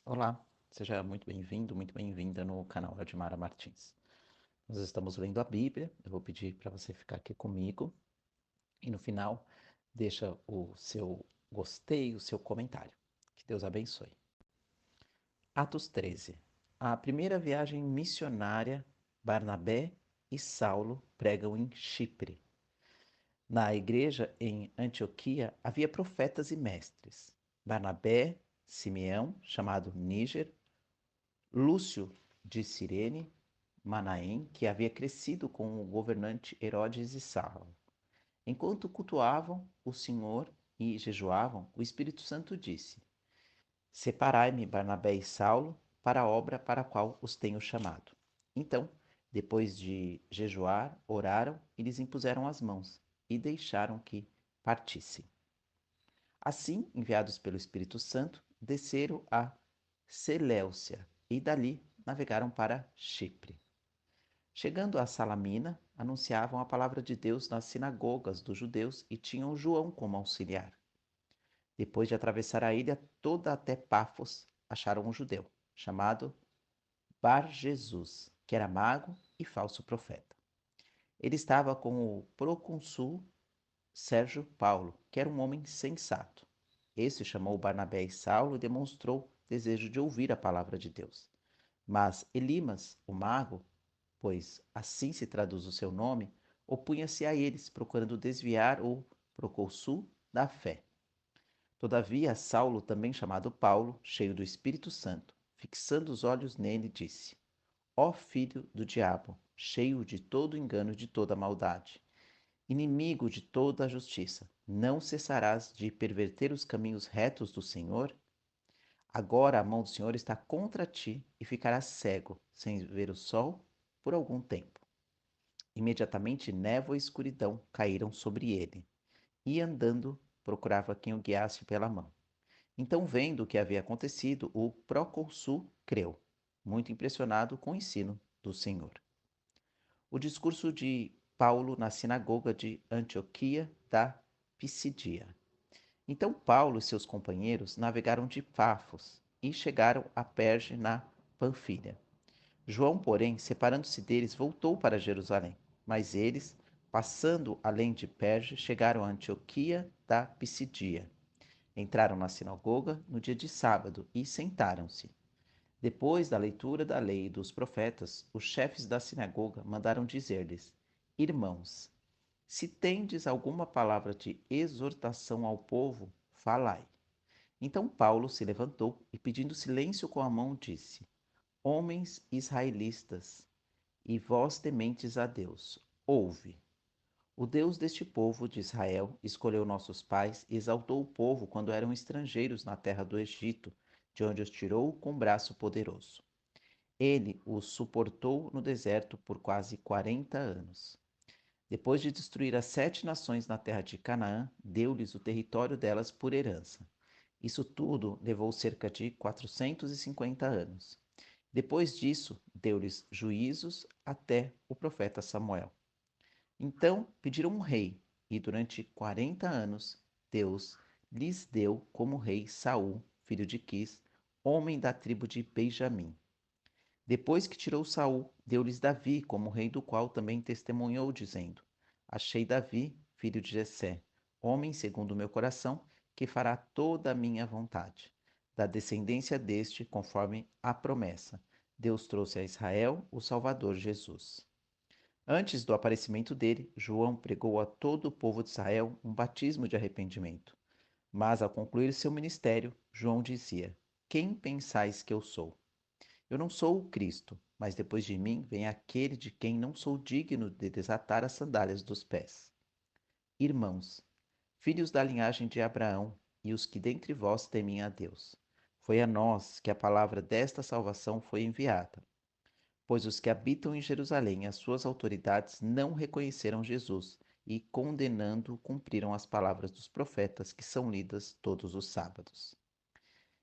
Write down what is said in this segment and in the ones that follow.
Olá, seja muito bem-vindo, muito bem-vinda no canal Admara Martins. Nós estamos lendo a Bíblia, eu vou pedir para você ficar aqui comigo e no final deixa o seu gostei, o seu comentário. Que Deus abençoe. Atos 13. A primeira viagem missionária, Barnabé e Saulo pregam em Chipre. Na igreja em Antioquia havia profetas e mestres. Barnabé, Simeão, chamado Níger, Lúcio de Cirene, Manaém, que havia crescido com o governante Herodes e Saulo. Enquanto cultuavam o Senhor e jejuavam, o Espírito Santo disse: Separai-me Barnabé e Saulo para a obra para a qual os tenho chamado. Então, depois de jejuar, oraram e lhes impuseram as mãos e deixaram que partissem. Assim, enviados pelo Espírito Santo, desceram a Seleucia e dali navegaram para Chipre. Chegando a Salamina, anunciavam a palavra de Deus nas sinagogas dos judeus e tinham João como auxiliar. Depois de atravessar a ilha toda até Pafos, acharam um judeu, chamado Bar-Jesus, que era mago e falso profeta. Ele estava com o procônsul Sérgio Paulo, que era um homem sensato. Esse chamou Barnabé e Saulo e demonstrou desejo de ouvir a palavra de Deus. Mas Elimas, o mago, pois assim se traduz o seu nome, opunha-se a eles, procurando desviar o procônsul da fé. Todavia, Saulo, também chamado Paulo, cheio do Espírito Santo, fixando os olhos nele, disse: Ó filho do diabo, cheio de todo engano e de toda maldade, inimigo de toda a justiça, não cessarás de perverter os caminhos retos do Senhor? Agora a mão do Senhor está contra ti e ficarás cego, sem ver o sol, por algum tempo. Imediatamente névoa e escuridão caíram sobre ele, e andando procurava quem o guiasse pela mão. Então, vendo o que havia acontecido, o procônsul creu, muito impressionado com o ensino do Senhor. O discurso de Paulo na sinagoga de Antioquia da Pisidia. Então Paulo e seus companheiros navegaram de Pafos e chegaram a Perge na Panfilha. João, porém, separando-se deles, voltou para Jerusalém. Mas eles, passando além de Perge, chegaram a Antioquia da Pisidia. Entraram na sinagoga no dia de sábado e sentaram-se. Depois da leitura da lei e dos profetas, os chefes da sinagoga mandaram dizer-lhes: Irmãos, se tendes alguma palavra de exortação ao povo, falai. Então Paulo se levantou e, pedindo silêncio com a mão, disse: Homens israelitas, e vós tementes a Deus, ouve. O Deus deste povo de Israel escolheu nossos pais e exaltou o povo quando eram estrangeiros na terra do Egito, de onde os tirou com braço poderoso. Ele os suportou no deserto por quase 40 anos. Depois de destruir as 7 nações na terra de Canaã, deu-lhes o território delas por herança. Isso tudo levou cerca de 450 anos. Depois disso, deu-lhes juízos até o profeta Samuel. Então pediram um rei, e durante 40 anos Deus lhes deu como rei Saul, filho de Quis, homem da tribo de Benjamim. Depois que tirou Saul, deu-lhes Davi como rei, do qual também testemunhou, dizendo: Achei Davi, filho de Jessé, homem segundo o meu coração, que fará toda a minha vontade. Da descendência deste, conforme a promessa, Deus trouxe a Israel o Salvador Jesus. Antes do aparecimento dele, João pregou a todo o povo de Israel um batismo de arrependimento. Mas ao concluir seu ministério, João dizia: Quem pensais que eu sou? Eu não sou o Cristo, mas depois de mim vem aquele de quem não sou digno de desatar as sandálias dos pés. Irmãos, filhos da linhagem de Abraão, e os que dentre vós temem a Deus, foi a nós que a palavra desta salvação foi enviada. Pois os que habitam em Jerusalém, as suas autoridades, não reconheceram Jesus e, condenando, cumpriram as palavras dos profetas que são lidas todos os sábados.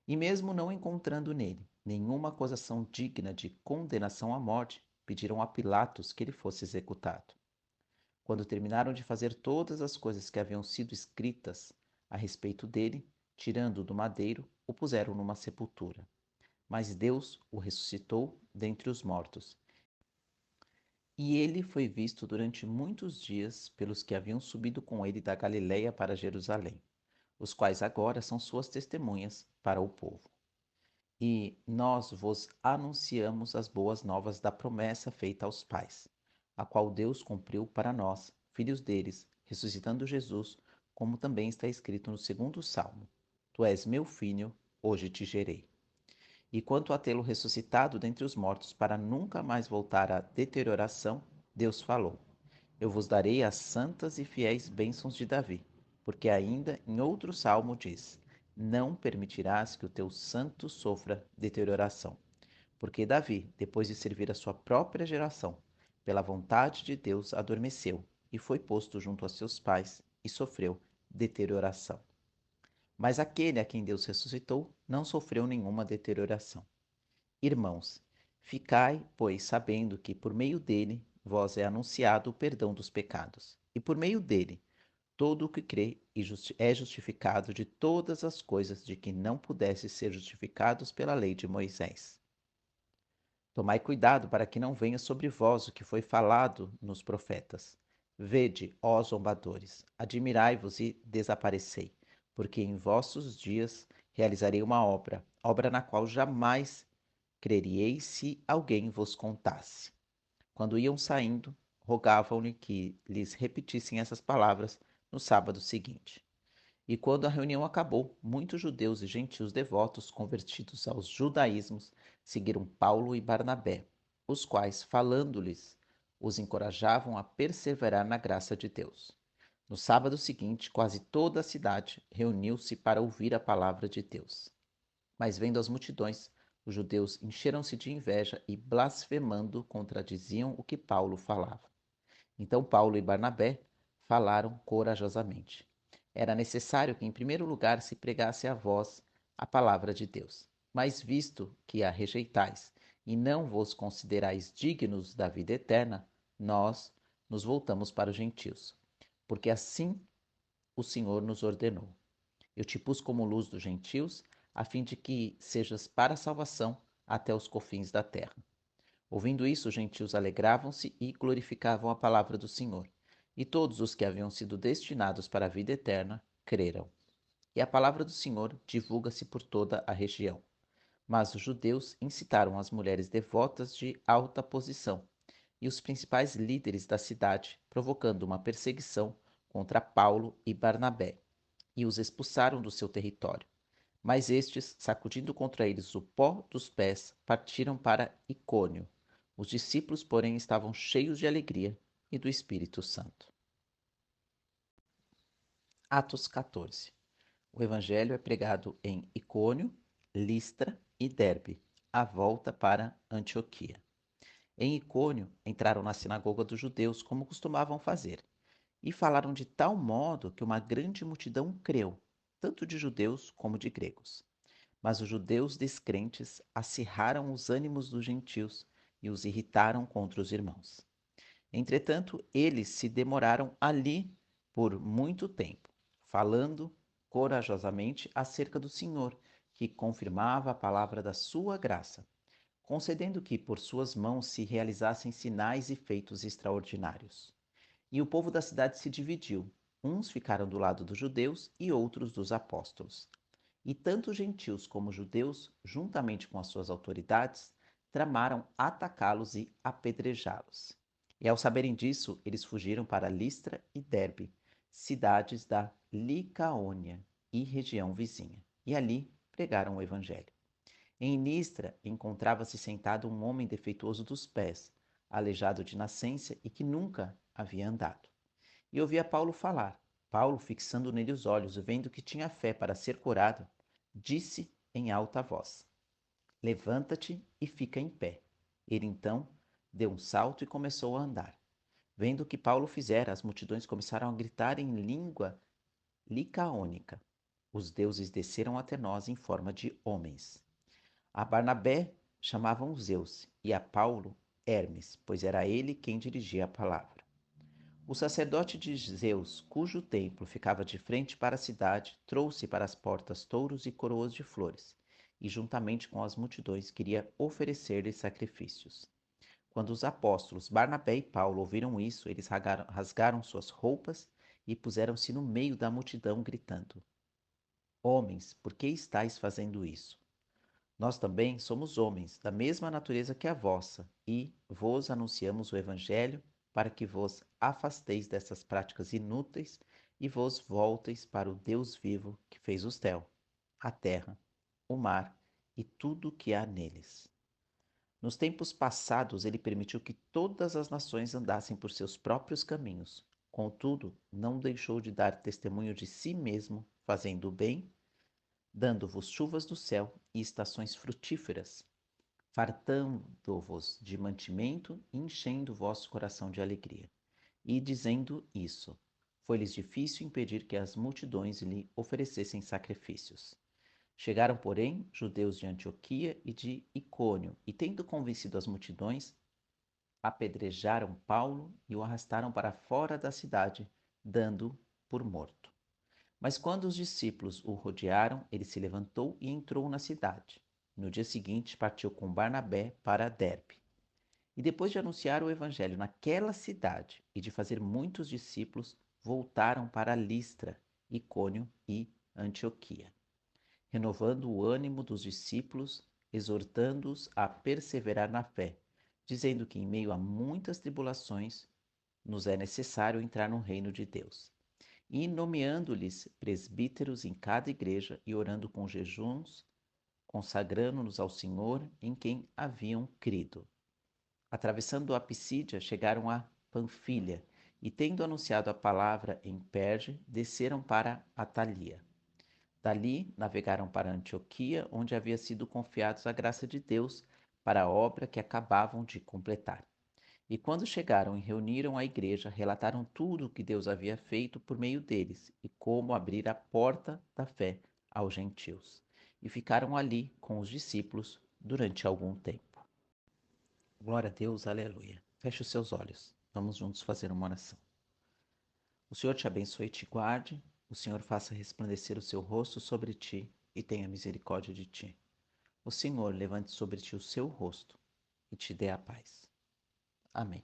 E mesmo não encontrando nele nenhuma acusação digna de condenação à morte, pediram a Pilatos que ele fosse executado. Quando terminaram de fazer todas as coisas que haviam sido escritas a respeito dele, tirando-o do madeiro, o puseram numa sepultura. mas Deus o ressuscitou dentre os mortos. E ele foi visto durante muitos dias pelos que haviam subido com ele da Galiléia para Jerusalém, os quais agora são suas testemunhas para o povo. E nós vos anunciamos as boas novas da promessa feita aos pais, a qual Deus cumpriu para nós, filhos deles, ressuscitando Jesus, como também está escrito no segundo Salmo: Tu és meu filho, hoje te gerei. E quanto a tê-lo ressuscitado dentre os mortos para nunca mais voltar à deterioração, Deus falou: Eu vos darei as santas e fiéis bênçãos de Davi, porque ainda em outro salmo diz: Não permitirás que o teu santo sofra deterioração. Porque Davi, depois de servir a sua própria geração, pela vontade de Deus adormeceu e foi posto junto a seus pais e sofreu deterioração. Mas aquele a quem Deus ressuscitou não sofreu nenhuma deterioração. Irmãos, ficai, pois, sabendo que por meio dele vós é anunciado o perdão dos pecados, e por meio dele todo o que crê é justificado de todas as coisas de que não pudesse ser justificados pela lei de Moisés. Tomai cuidado para que não venha sobre vós o que foi falado nos profetas. Vede, ó zombadores, admirai-vos e desaparecei, porque em vossos dias realizarei uma obra, obra na qual jamais creríeis se alguém vos contasse. Quando iam saindo, rogavam-lhe que lhes repetissem essas palavras no sábado seguinte. E quando a reunião acabou, muitos judeus e gentios devotos, convertidos aos judaísmos, seguiram Paulo e Barnabé, os quais, falando-lhes, os encorajavam a perseverar na graça de Deus. No sábado seguinte, quase toda a cidade reuniu-se para ouvir a palavra de Deus. Mas vendo as multidões, os judeus encheram-se de inveja e, blasfemando, contradiziam o que Paulo falava. Então Paulo e Barnabé falaram corajosamente. Era necessário que, em primeiro lugar, se pregasse a vós a palavra de Deus. Mas visto que a rejeitais e não vos considerais dignos da vida eterna, nós nos voltamos para os gentios, porque assim o Senhor nos ordenou. Eu te pus como luz dos gentios, a fim de que sejas para a salvação até os confins da terra. Ouvindo isso, os gentios alegravam-se e glorificavam a palavra do Senhor. E todos os que haviam sido destinados para a vida eterna creram. E a palavra do Senhor divulga-se por toda a região. Mas os judeus incitaram as mulheres devotas de alta posição e os principais líderes da cidade, provocando uma perseguição contra Paulo e Barnabé, e os expulsaram do seu território. Mas estes, sacudindo contra eles o pó dos pés, partiram para Icônio. Os discípulos, porém, estavam cheios de alegria e do Espírito Santo. Atos 14. O evangelho é pregado em Icônio, Listra e Derbe, a volta para Antioquia. Em Icônio, entraram na sinagoga dos judeus, como costumavam fazer, e falaram de tal modo que uma grande multidão creu, tanto de judeus como de gregos. Mas os judeus descrentes acirraram os ânimos dos gentios e os irritaram contra os irmãos. Entretanto, eles se demoraram ali por muito tempo, falando corajosamente acerca do Senhor, que confirmava a palavra da sua graça, concedendo que por suas mãos se realizassem sinais e feitos extraordinários. E o povo da cidade se dividiu. Uns ficaram do lado dos judeus e outros dos apóstolos. E tanto gentios como judeus, juntamente com as suas autoridades, tramaram atacá-los e apedrejá-los. E ao saberem disso, eles fugiram para Listra e Derbe, cidades da Licaônia e região vizinha, e ali pregaram o evangelho. Em Listra encontrava-se sentado um homem defeituoso dos pés, aleijado de nascença e que nunca havia andado. E ouvia Paulo falar. Paulo, fixando nele os olhos, vendo que tinha fé para ser curado, disse em alta voz: Levanta-te e fica em pé. Ele então deu um salto e começou a andar. Vendo o que Paulo fizera, as multidões começaram a gritar em língua licaônica: Os deuses desceram até nós em forma de homens. A Barnabé chamavam Zeus e a Paulo Hermes, pois era ele quem dirigia a palavra. O sacerdote de Zeus, cujo templo ficava de frente para a cidade, trouxe para as portas touros e coroas de flores, e juntamente com as multidões queria oferecer-lhes sacrifícios. Quando os apóstolos Barnabé e Paulo ouviram isso, eles rasgaram suas roupas e puseram-se no meio da multidão, gritando: Homens, por que estáis fazendo isso? Nós também somos homens, da mesma natureza que a vossa, e vos anunciamos o Evangelho para que vos afasteis dessas práticas inúteis e vos volteis para o Deus vivo que fez o céu, a terra, o mar e tudo o que há neles. Nos tempos passados, ele permitiu que todas as nações andassem por seus próprios caminhos. Contudo, não deixou de dar testemunho de si mesmo, fazendo o bem, dando-vos chuvas do céu e estações frutíferas, fartando-vos de mantimento e enchendo o vosso coração de alegria. E dizendo isso, foi-lhes difícil impedir que as multidões lhe oferecessem sacrifícios. Chegaram, porém, judeus de Antioquia e de Icônio, e tendo convencido as multidões, apedrejaram Paulo e o arrastaram para fora da cidade, dando por morto. Mas quando os discípulos o rodearam, ele se levantou e entrou na cidade. No dia seguinte, partiu com Barnabé para Derbe. E depois de anunciar o evangelho naquela cidade e de fazer muitos discípulos, voltaram para Listra, Icônio e Antioquia, renovando o ânimo dos discípulos, exortando-os a perseverar na fé, dizendo que em meio a muitas tribulações nos é necessário entrar no reino de Deus. E nomeando-lhes presbíteros em cada igreja e orando com jejuns, consagrando-nos ao Senhor em quem haviam crido. Atravessando a Pisídia, chegaram a Panfilha, e tendo anunciado a palavra em Perge, desceram para Atalia. Dali navegaram para Antioquia, onde havia sido confiados a graça de Deus para a obra que acabavam de completar. E quando chegaram e reuniram a igreja, relataram tudo o que Deus havia feito por meio deles e como abrir a porta da fé aos gentios. E ficaram ali com os discípulos durante algum tempo. Glória a Deus, aleluia. Feche os seus olhos. Vamos juntos fazer uma oração. O Senhor te abençoe e te guarde. O Senhor faça resplandecer o seu rosto sobre ti e tenha misericórdia de ti. O Senhor levante sobre ti o seu rosto e te dê a paz. Amém.